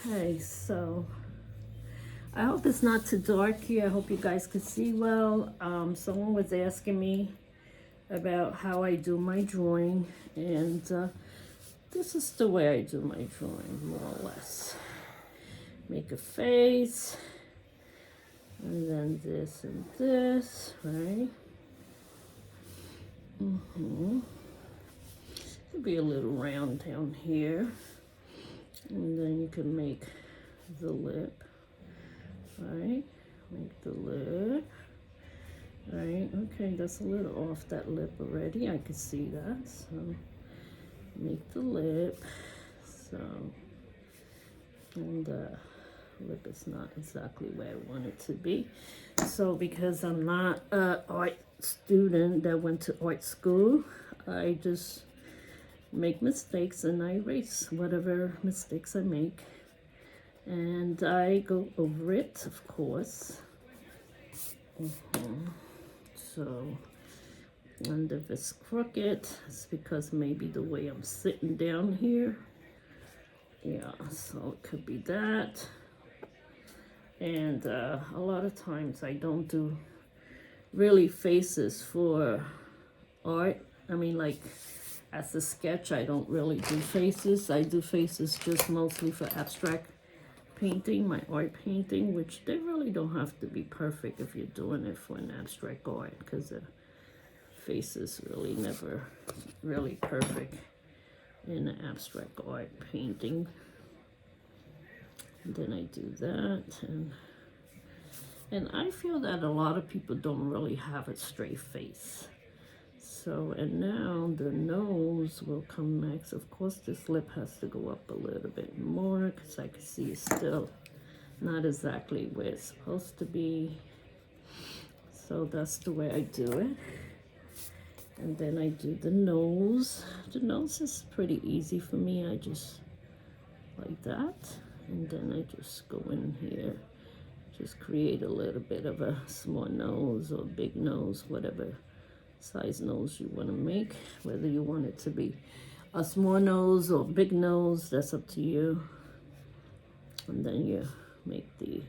Okay, so I hope it's not too dark here. I hope you guys can see well. Someone was asking me about how I do my drawing, and this is the way I do my drawing, more or less. Make a face, and then this and this, right? Could be a little round down here, and then you can make the lip, right? Make the lip, right? Okay, that's a little off that lip already. I can see that. So make the lip. So, and the lip is not exactly where I want it to be. So because I'm not an art student that went to art school, I just make mistakes and I erase whatever mistakes I make. And I go over it, of course. So, and if it's crooked, it's because maybe the way I'm sitting down here. Yeah, so it could be that. And a lot of times I don't do really faces for art. I mean, like as a sketch, I don't really do faces. I do faces just mostly for abstract painting, my art painting, which they really don't have to be perfect if you're doing it for an abstract art, because the face is really never really perfect in an abstract art painting. And then I do that, and I feel that a lot of people don't really have a straight face. So, and now the nose will come next. Of course, this lip has to go up a little bit more because I can see it's still not exactly where it's supposed to be. So that's the way I do it. And then I do the nose. The nose is pretty easy for me. I just like that. And then I just go in here, just create a little bit of a small nose or big nose, whatever size nose you want to make, whether you want it to be a small nose or big nose, that's up to you. And then you make the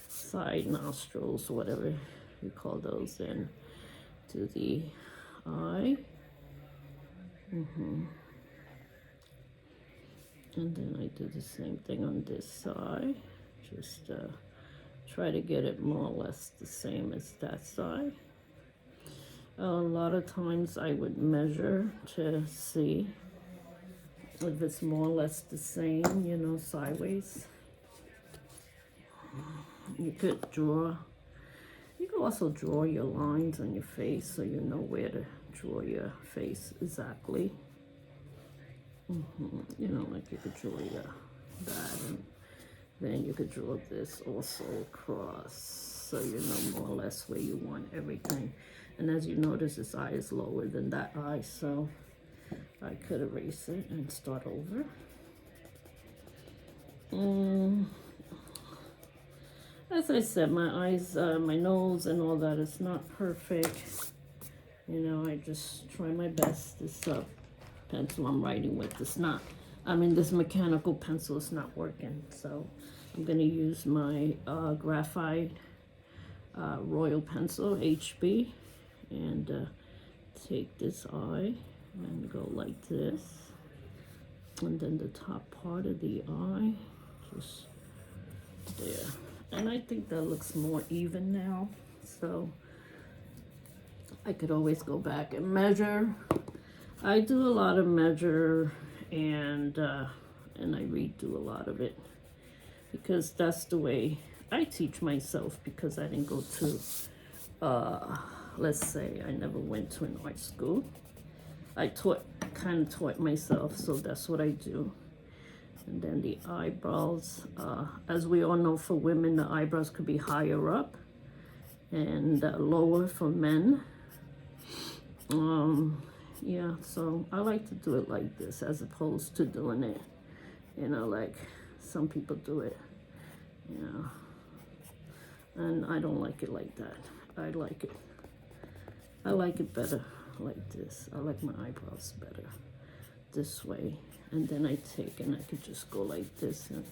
side nostrils, whatever you call those, and to the eye. And then I do the same thing on this side, just try to get it more or less the same as that side. A lot of times I would measure to see if it's more or less the same, you know, sideways. You could also draw your lines on your face so you know where to draw your face exactly. You know, like you could draw that, and then you could draw this also across, so you know more or less where you want everything. And as you notice, this eye is lower than that eye, so I could erase it and start over. As I said, my eyes, my nose and all that is not perfect. You know, I just try my best. This pencil I'm writing with is not, I mean, this mechanical pencil is not working. So I'm going to use my graphite royal pencil, HB, and take this eye and go like this. And then the top part of the eye, just there. And I think that looks more even now. So I could always go back and measure. I do a lot of measure, and I redo a lot of it because that's the way I teach myself, because I didn't go to, let's say I never went to an art school. I kind of taught myself, so that's what I do. And then the eyebrows, as we all know, for women, the eyebrows could be higher up and lower for men. Yeah, so I like to do it like this as opposed to doing it, you know, like some people do it, you know. And I don't like it like that. I like it better like this. I like my eyebrows better this way. And then I take and I could just go like this, and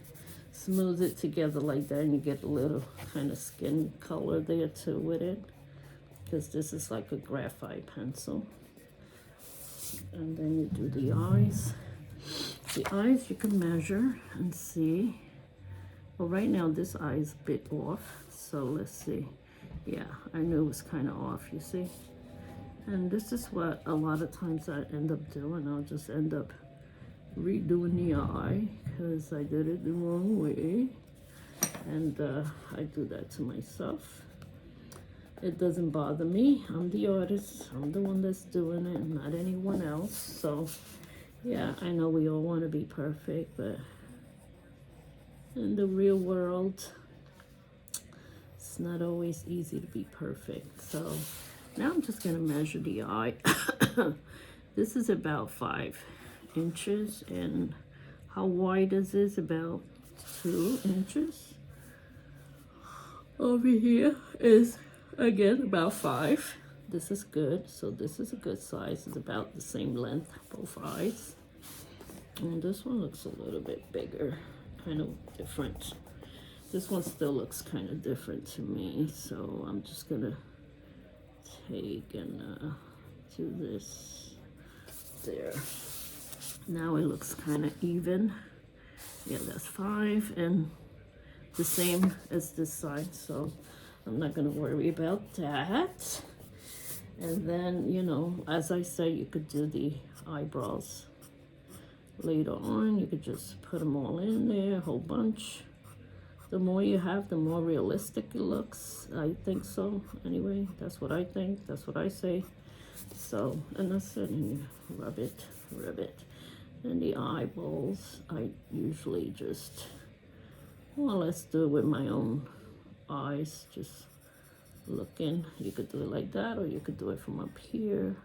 smooth it together like that, and you get a little kind of skin color there too with it, because this is like a graphite pencil. And then you do the eyes. The eyes you can measure and see. Well, right now this eye is a bit off, so let's see. Yeah, I knew it was kind of off, you see? And this is what a lot of times I end up doing. I'll just end up redoing the eye because I did it the wrong way. And I do that to myself. It doesn't bother me. I'm the artist. I'm the one that's doing it, not anyone else. So, yeah, I know we all want to be perfect, but in the real world, it's not always easy to be perfect. So now I'm just going to measure the eye. This is about 5 inches, and how wide is this? About 2 inches. Over here is again about 5. This is good, so this is a good size. It's about the same length, both eyes. And this one looks a little bit bigger, kind of different. This one still looks kind of different to me, so I'm just gonna take and do this there. Now it looks kind of even. Yeah, that's 5, and the same as this side, so I'm not gonna worry about that. And then, you know, as I say, you could do the eyebrows later on. You could just put them all in there, a whole bunch. The more you have, the more realistic it looks. I think so. Anyway, that's what I think. That's what I say. So, and that's it. And you rub it, rub it. And the eyeballs, I usually just, well, let's do it with my own eyes. Just looking. You could do it like that, or you could do it from up here.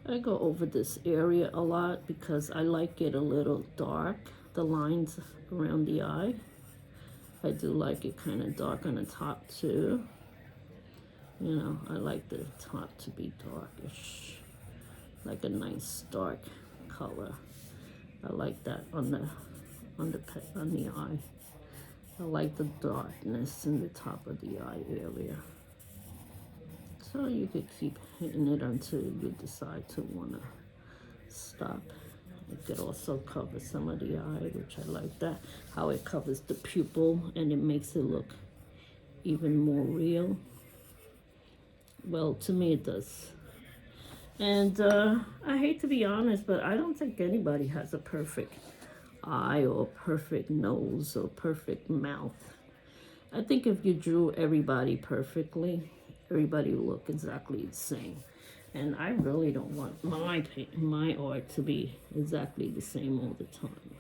I go over this area a lot because I like it a little dark, the lines around the eye. I do like it kind of dark on the top too. You know, I like the top to be darkish, like a nice dark color. I like that on the eye. I like the darkness in the top of the eye area. So you could keep hitting it until you decide to want to stop. It could also cover some of the eye, which I like that. How it covers the pupil and it makes it look even more real. Well, to me it does. And I hate to be honest, but I don't think anybody has a perfect eye or perfect nose or perfect mouth. I think if you drew everybody perfectly, everybody will look exactly the same. And I really don't want my art to be exactly the same all the time.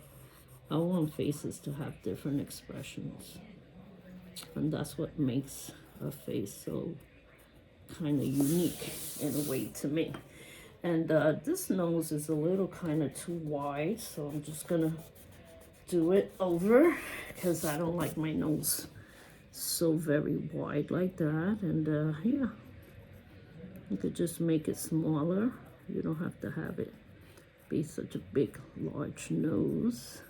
I want faces to have different expressions. And that's what makes a face so kind of unique in a way to me. And this nose is a little kind of too wide, so I'm just gonna do it over because I don't like my nose so very wide like that. And yeah, you could just make it smaller. You don't have to have it be such a big large nose.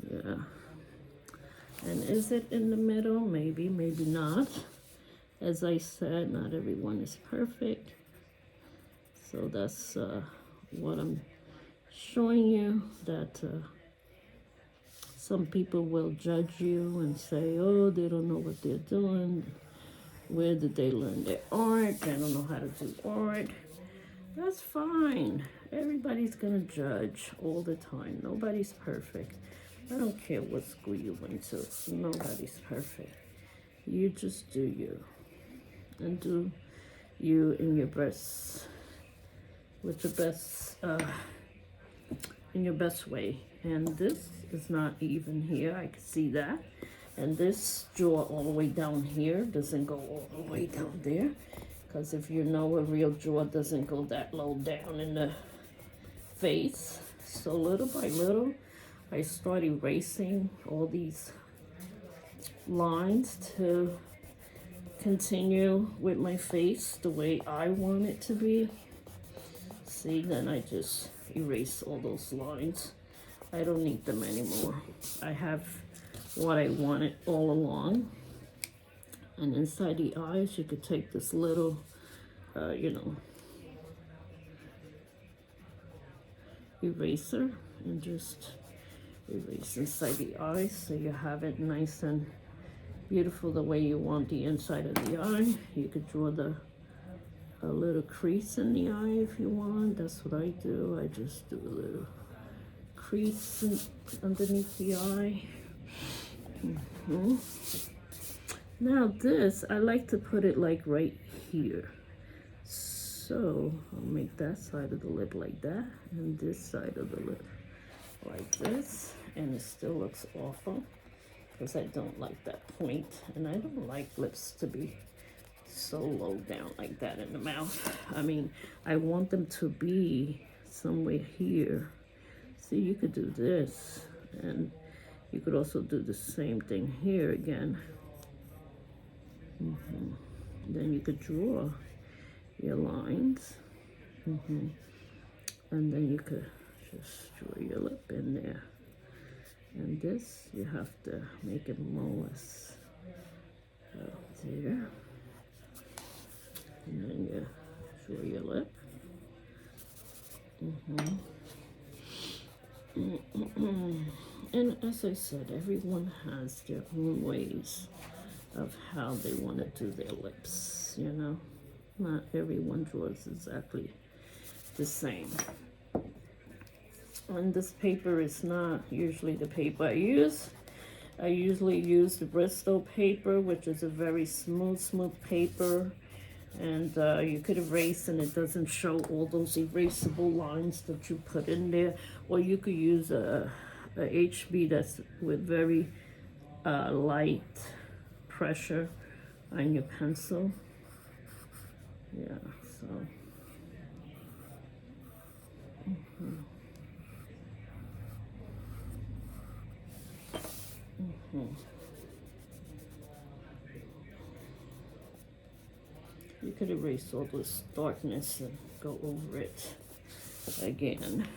Yeah. And is it in the middle? Maybe, maybe not. As I said, not everyone is perfect. So that's what I'm showing you, that some people will judge you and say, oh, they don't know what they're doing. Where did they learn their art? They don't know how to do art. That's fine. Everybody's gonna judge all the time. Nobody's perfect. I don't care what school you went to. Nobody's perfect. You just do you. And do you in your best, with the best, in your best way. And this is not even here. I can see that. And this jaw all the way down here doesn't go all the way down there. Because if you know, a real jaw doesn't go that low down in the face. So little by little, I start erasing all these lines to continue with my face the way I want it to be. See, then I just erase all those lines. I don't need them anymore. I have what I wanted all along. And inside the eyes, you could take this little, you know, eraser and just erase inside the eyes so you have it nice and beautiful the way you want the inside of the eye. You could draw a little crease in the eye if you want. That's what I do. I just do a little crease underneath the eye. Now this, I like to put it like right here. So I'll make that side of the lip like that and this side of the lip like this, and it still looks awful because I don't like that point, and I don't like lips to be so low down like that in the mouth. I mean, I want them to be somewhere here. See, you could do this, and you could also do the same thing here again. Then you could draw your lines, and then you could just draw your lip in there. And this, you have to make it more there. And then you draw your lip. And as I said, everyone has their own ways of how they want to do their lips, you know? Not everyone draws exactly the same. And this paper is not usually the paper I use. I usually use the Bristol paper, which is a very smooth paper. And you could erase and it doesn't show all those erasable lines that you put in there. Or you could use a HB that's with very light pressure on your pencil. Yeah, so. You could erase all this darkness and go over it again.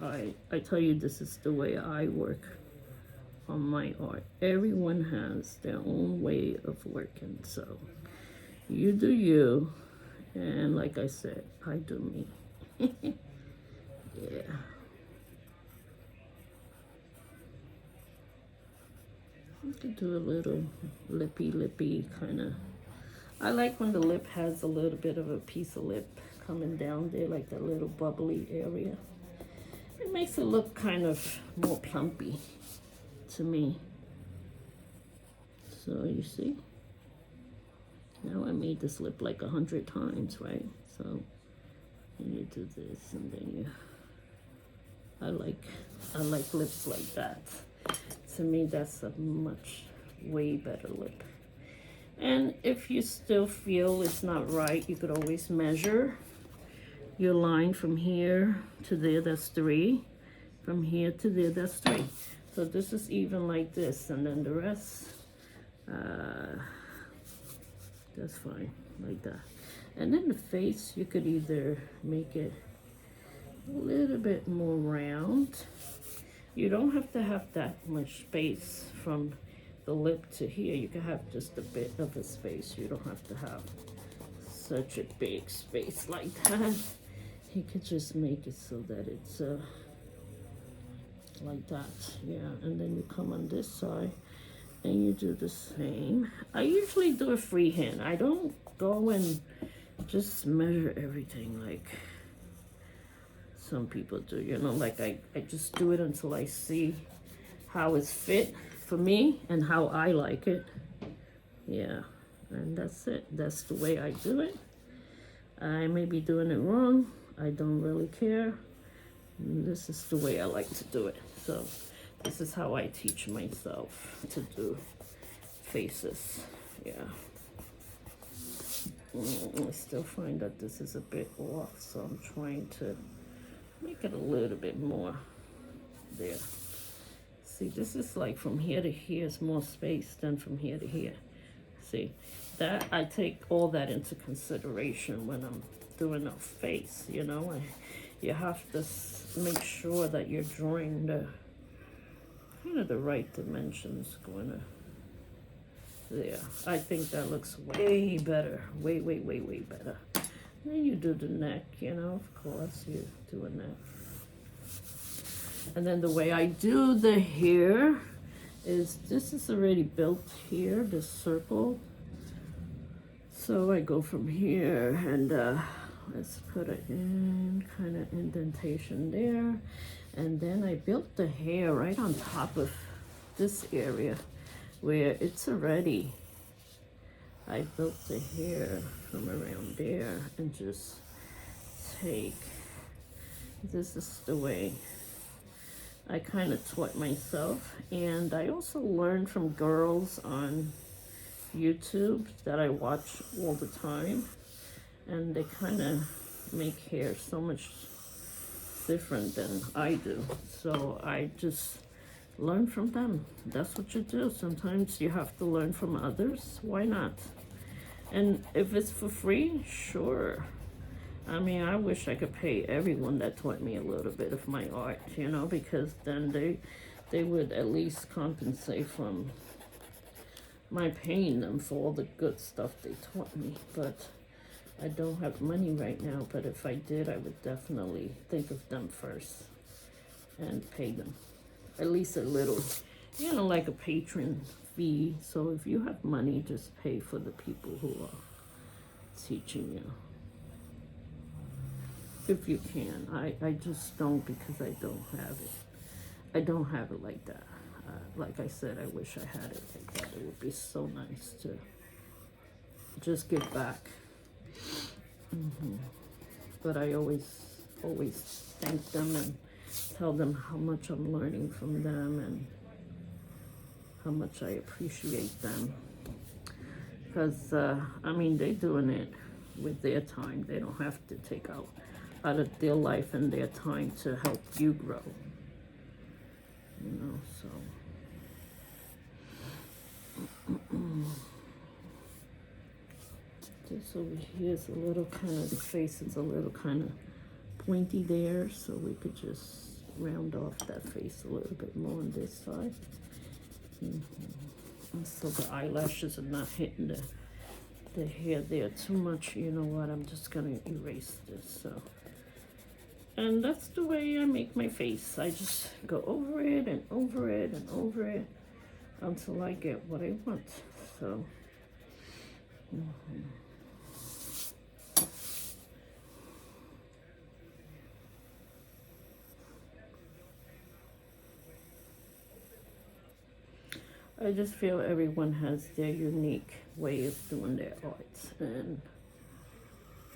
I tell you, this is the way I work on my art. Everyone has their own way of working, so you do you, and like I said, I do me. Yeah. You could do a little lippy kind of. I like when the lip has a little bit of a piece of lip coming down there, like that little bubbly area. It makes it look kind of more plumpy to me. So you see, now I made this lip like 100 times, right? So you do this, and then you. I like lips like that. To me, that's a way better lip. And if you still feel it's not right, you could always measure your line from here to there, that's 3. From here to there, that's 3. So this is even like this, and then the rest, that's fine, like that. And then the face, you could either make it a little bit more round. You don't have to have that much space from the lip to here. You can have just a bit of a space. You don't have to have such a big space like that. You could just make it so that it's like that, yeah. And then you come on this side and you do the same. I usually do a freehand. I don't go and just measure everything like some people do, you know, like I just do it until I see how it's fit for me and how I like it. Yeah, and that's it. That's the way I do it. I may be doing it wrong. I don't really care. This is the way I like to do it. So this is how I teach myself to do faces. Yeah. I still find that this is a bit off, so I'm trying to make it a little bit more there. See See, this is like from here to here is more space than from here to here. See, that I take all that into consideration when I'm doing a face, you know. You have to make sure that you're drawing the kind of the right dimensions going to there. I think that looks way better, way better. Then you do the neck, you know, of course, you do a neck. And then the way I do the hair is, this is already built here, this circle. So I go from here and let's put it in, kind of indentation there. And then I built the hair right on top of this area where it's already, I built the hair from around there and just take, this is the way I kind of taught myself. And I also learned from girls on YouTube that I watch all the time, and they kind of make hair so much different than I do. So I just learn from them. That's what you do. Sometimes you have to learn from others. Why not? And if it's for free, sure. I mean, I wish I could pay everyone that taught me a little bit of my art, you know, because then they would at least compensate from my paying them for all the good stuff they taught me. But I don't have money right now, but if I did, I would definitely think of them first and pay them at least a little, you know, like a patron fee. So if you have money, just pay for the people who are teaching you, if you can. I just don't, because I don't have it. I don't have it like that. Like I said, I wish I had it like that. It would be so nice to just give back. But I always thank them and tell them how much I'm learning from them and how much I appreciate them. Because, I mean, they're doing it with their time. They don't have to take out of their life and their time to help you grow. You know, so. This over here is a little kind of, the face is a little kind of pointy there, so we could just round off that face a little bit more on this side. And so the eyelashes are not hitting the hair there too much. You know what, I'm just gonna erase this. So, and that's the way I make my face. I just go over it and over it and over it until I get what I want. So I just feel everyone has their unique way of doing their art, and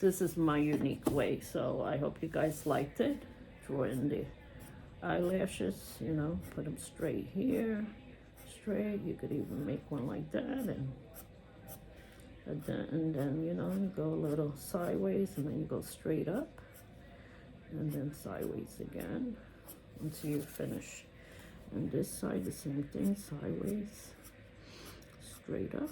this is my unique way. So I hope you guys liked it. Draw in the eyelashes, you know, put them straight here, straight. You could even make one like that, and then you know, you go a little sideways, and then you go straight up, and then sideways again until you finish. On this side, the same thing, sideways, straight up,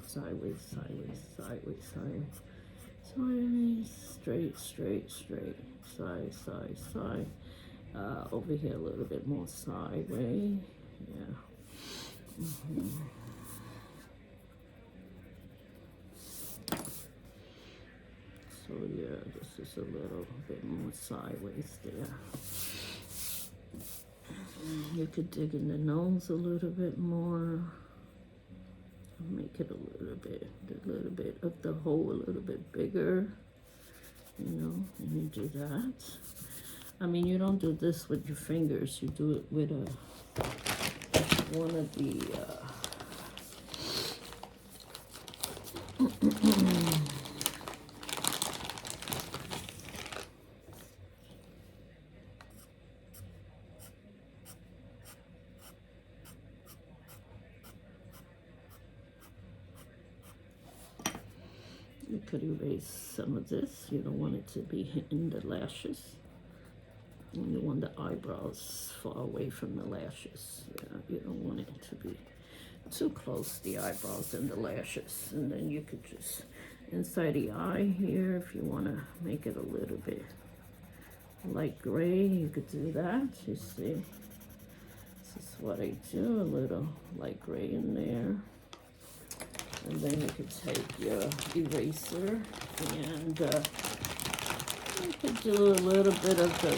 sideways, sideways, sideways, sideways, sideways, straight, straight, straight, side, side, side. Over here a little bit more sideways, yeah. So yeah, this is a little bit more sideways there. You could dig in the nose a little bit more. Make it a little bit of the hole a little bit bigger. You know, and you do that. I mean, you don't do this with your fingers. You do it with one of the you could erase some of this. You don't want it to be hitting the lashes. And you want the eyebrows far away from the lashes. Yeah, you don't want it to be too close, the eyebrows and the lashes. And then you could just, inside the eye here, if you want to make it a little bit light gray, you could do that. You see, this is what I do, a little light gray in there. And then you could take your eraser and you could do a little bit of the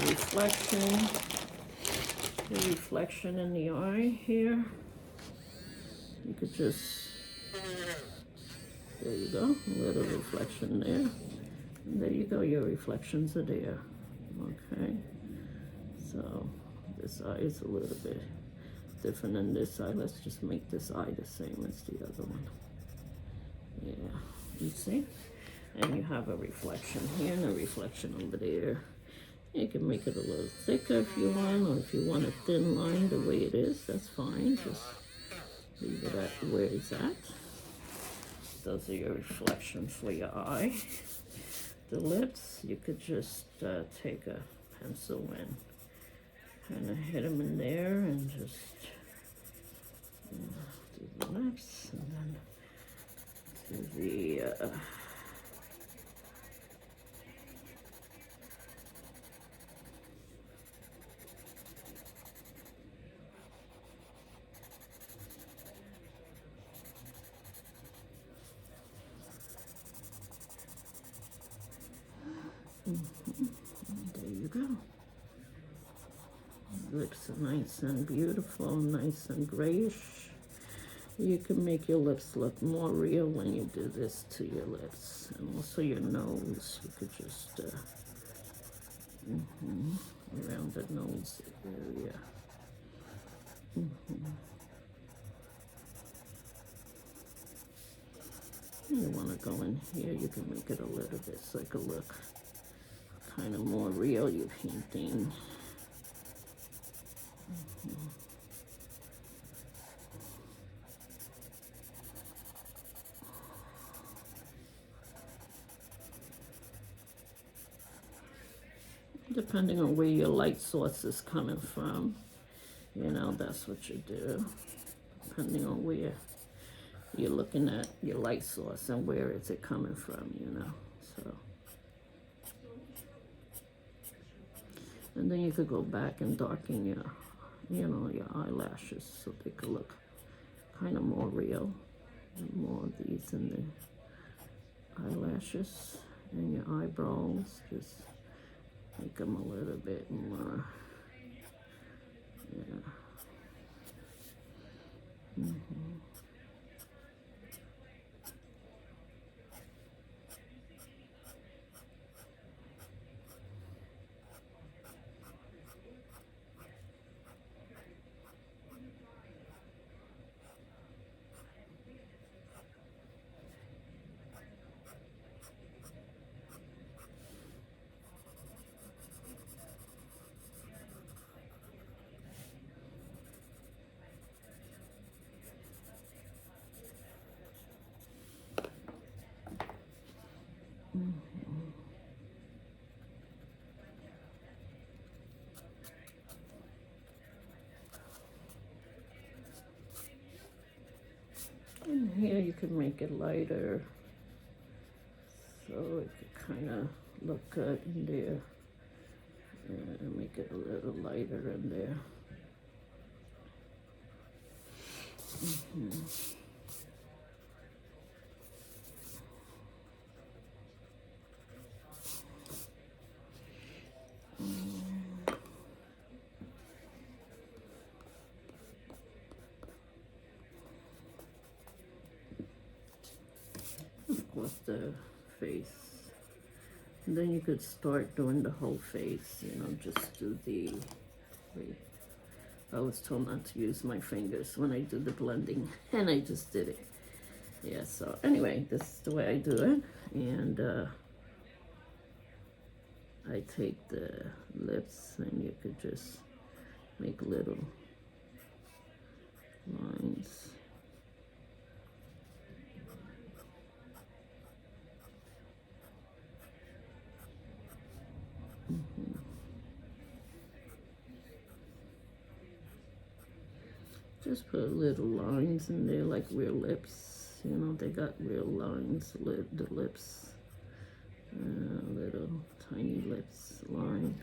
reflection in the eye here. You could just, there you go, a little reflection there. And there you go, your reflections are there. Okay, so this eye is a little bit different than this eye. Let's just make this eye the same as the other one. Yeah, you see? And you have a reflection here and a reflection over there. You can make it a little thicker if you want, or if you want a thin line the way it is, that's fine. Just leave it at where it's at. Those are your reflections for your eye. The lips, you could just take a pencil and kind of hit them in there and just do the lips, and then do the there you go. Lips are nice and beautiful, nice and grayish. You can make your lips look more real when you do this to your lips. And also your nose, you could just around the nose area. You want to go in here, you can make it a little bit so it could look kind of more real, you're painting. Depending on where your light source is coming from, you know, that's what you do. Depending on where you're looking at your light source and where is it coming from, you know, so. And then you could go back and darken your, you know, your eyelashes so they could look kind of more real. And more of these in the eyelashes and your eyebrows, just make them a little bit more, yeah. And here you can make it lighter, so it could kind of look good in there. And make it a little lighter in there. Of course, the face. And then you could start doing the whole face, you know, just do the, wait, I was told not to use my fingers when I do the blending, and I just did it. Yeah, so anyway, this is the way I do it, and I take the lips, and you could just make little lines. Just put little lines in there like real lips. You know, they got real lines, the lips. Little tiny lips line.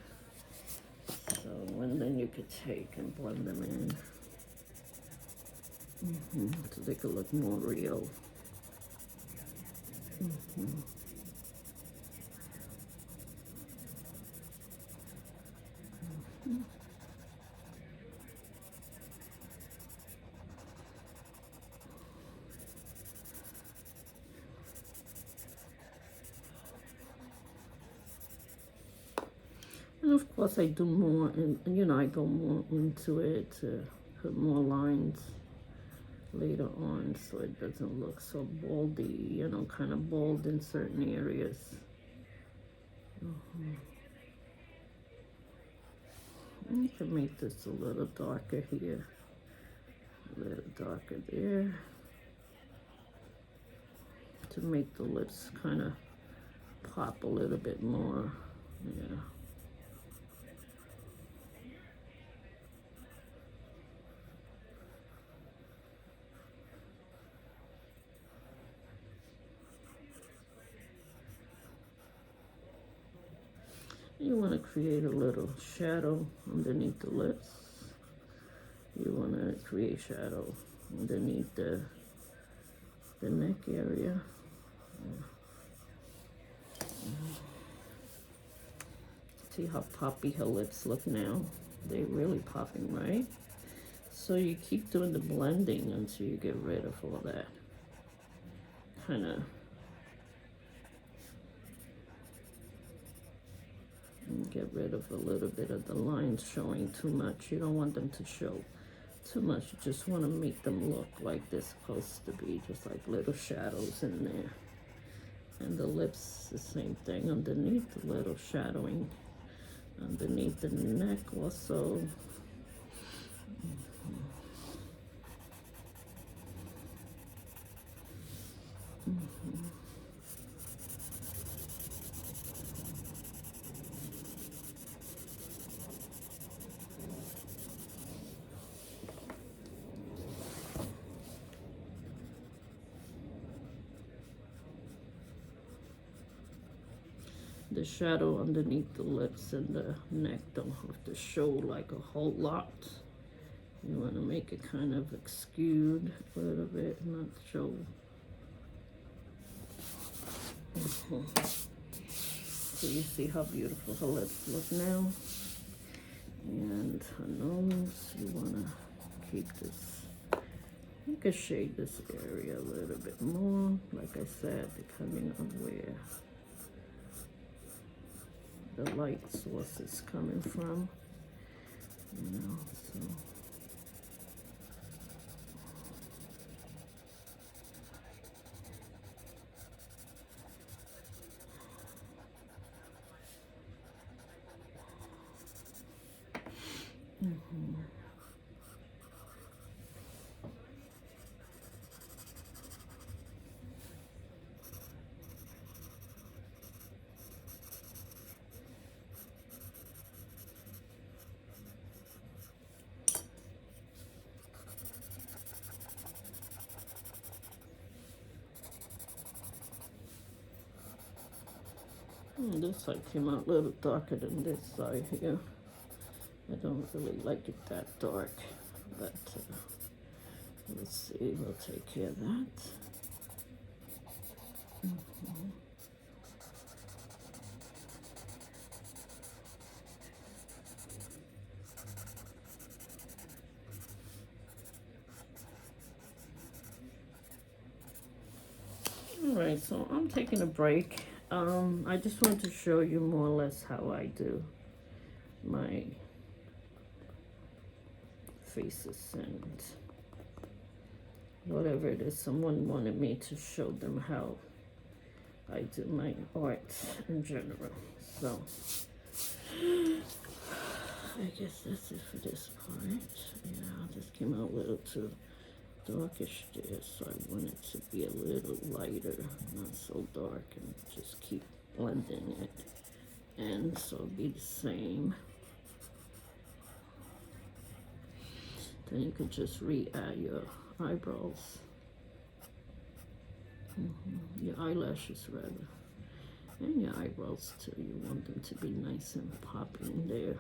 So, and then you could take and blend them in. So they could look more real. And of course I do more, and you know, I go more into it to put more lines later on so it doesn't look so boldy, you know, kind of bold in certain areas. You can make this a little darker here, a little darker there, to make the lips kind of pop a little bit more. Yeah. You want to create a little shadow underneath the lips. You want to create shadow underneath the neck area. See how poppy her lips look now? They're really popping, right? So you keep doing the blending until you get rid of all that kind of. Get rid of a little bit of the lines showing too much. You don't want them to show too much. You just want to make them look like they're supposed to be, just like little shadows in there. And the lips, the same thing underneath, the little shadowing underneath the neck also. The shadow underneath the lips and the neck don't have to show like a whole lot. You want to make it kind of skewed a little bit, not show. So you see how beautiful her lips look now? And her nose, you want to keep this. You can shade this area a little bit more, like I said, depending on where the light source is coming from, you know, so. This side came out a little darker than this side here. I don't really like it that dark, but let's see, we'll take care of that. All right, so I'm taking a break. I just wanted to show you more or less how I do my faces and whatever it is. Someone wanted me to show them how I do my art in general. So I guess that's it for this part. Yeah, this came out a little too darkish there, so I want it to be a little lighter, not so dark, and just keep blending it, and so it'll be the same. Then you could just re-add your eyebrows. Your eyelashes rather. And your eyebrows too. You want them to be nice and popping there.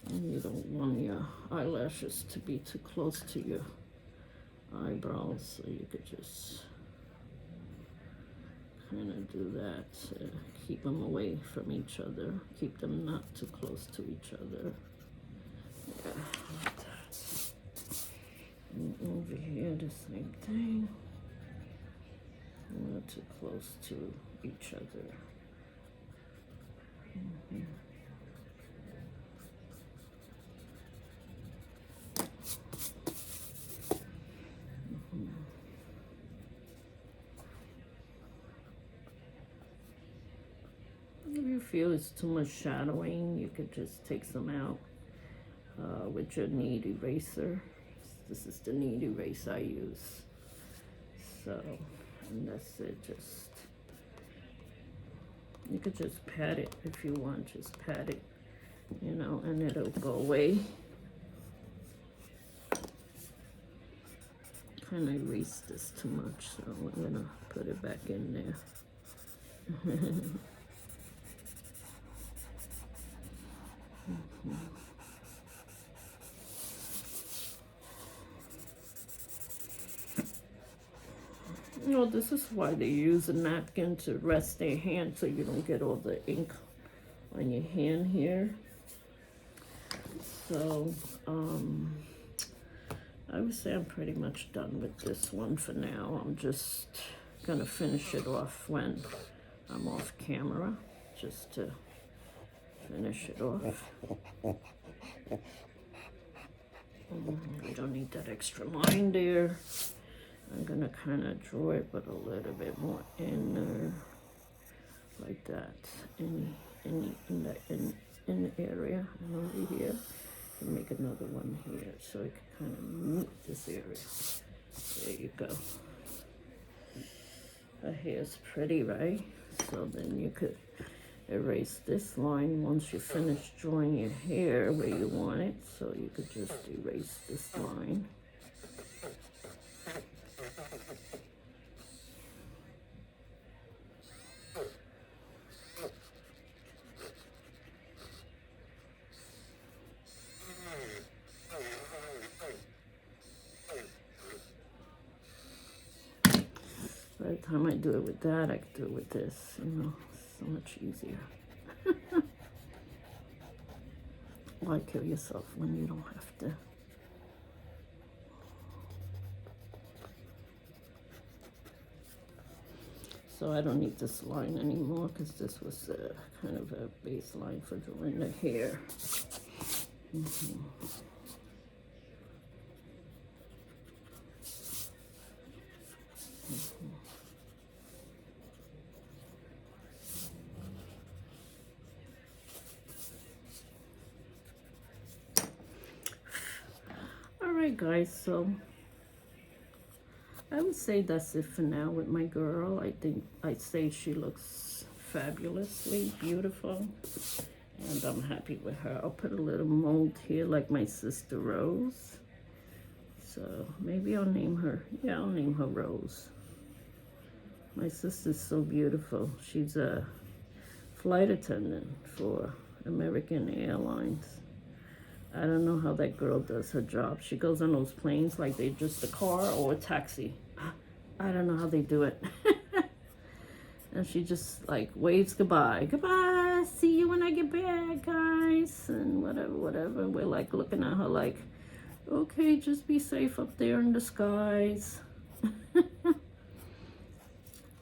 And you don't want your eyelashes to be too close to your eyebrows, so you could just kind of do that to keep them away from each other, keep them not too close to each other. Yeah, like that. And over here, the same thing. Not too close to each other. If you feel it's too much shadowing, you could just take some out with your knead eraser. This is the knead eraser I use. So, and that's it. Just, you could just pat it if you want. Just pat it, you know, and it'll go away. Kind of erased this too much, so I'm gonna put it back in there. You know, this is why they use a napkin to rest their hand so you don't get all the ink on your hand here. So, I would say I'm pretty much done with this one for now. I'm just gonna finish it off when I'm off camera, just to finish it off. I don't need that extra line there. I'm gonna kind of draw it, but a little bit more in there, like that, in the area, and over here, and make another one here, so I can kind of meet this area. There you go. Her hair's pretty, right? So then you could erase this line once you finish drawing your hair where you want it. So you could just erase this line. By the time I do it with that, I can do it with this, you know, so much easier. Why kill yourself when you don't have to? So I don't need this line anymore because this was kind of a baseline for drawing the hair. Alright guys, so I would say that's it for now with my girl. I think I'd say she looks fabulously beautiful, and I'm happy with her. I'll put a little mold here like my sister Rose. So maybe I'll name her, yeah, I'll name her Rose. My sister's so beautiful. She's a flight attendant for American Airlines. I don't know how that girl does her job. She goes on those planes like they're just a car or a taxi. I don't know how they do it. And she just like waves goodbye. Goodbye, see you when I get back, guys. And whatever. And we're like looking at her like, okay, just be safe up there in the skies.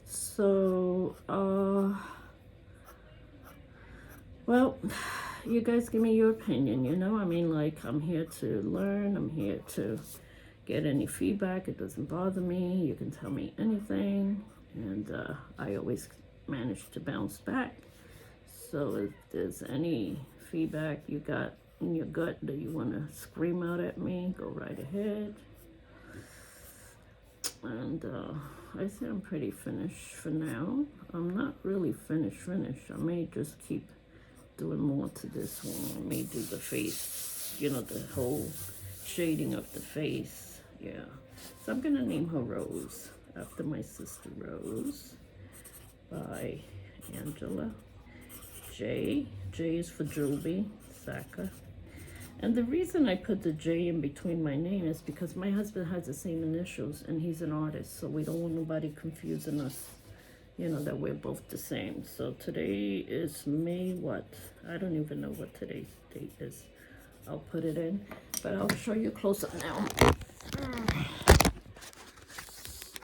So, well, you guys give me your opinion, you know? I mean, like, I'm here to learn. I'm here to get any feedback. It doesn't bother me. You can tell me anything. And I always manage to bounce back. So if there's any feedback you got in your gut that you want to scream out at me, go right ahead. And I say I'm pretty finished for now. I'm not really finished. I may just keep doing more to this one. I may do the face, you know, the whole shading of the face. Yeah. So I'm gonna name her Rose after my sister Rose by Angela. J is for Joby, Saca. And the reason I put the J in between my name is because my husband has the same initials and he's an artist, so we don't want nobody confusing us, you know, that we're both the same. So today is May what? I don't even know what today's date is. I'll put it in, but I'll show you close up now.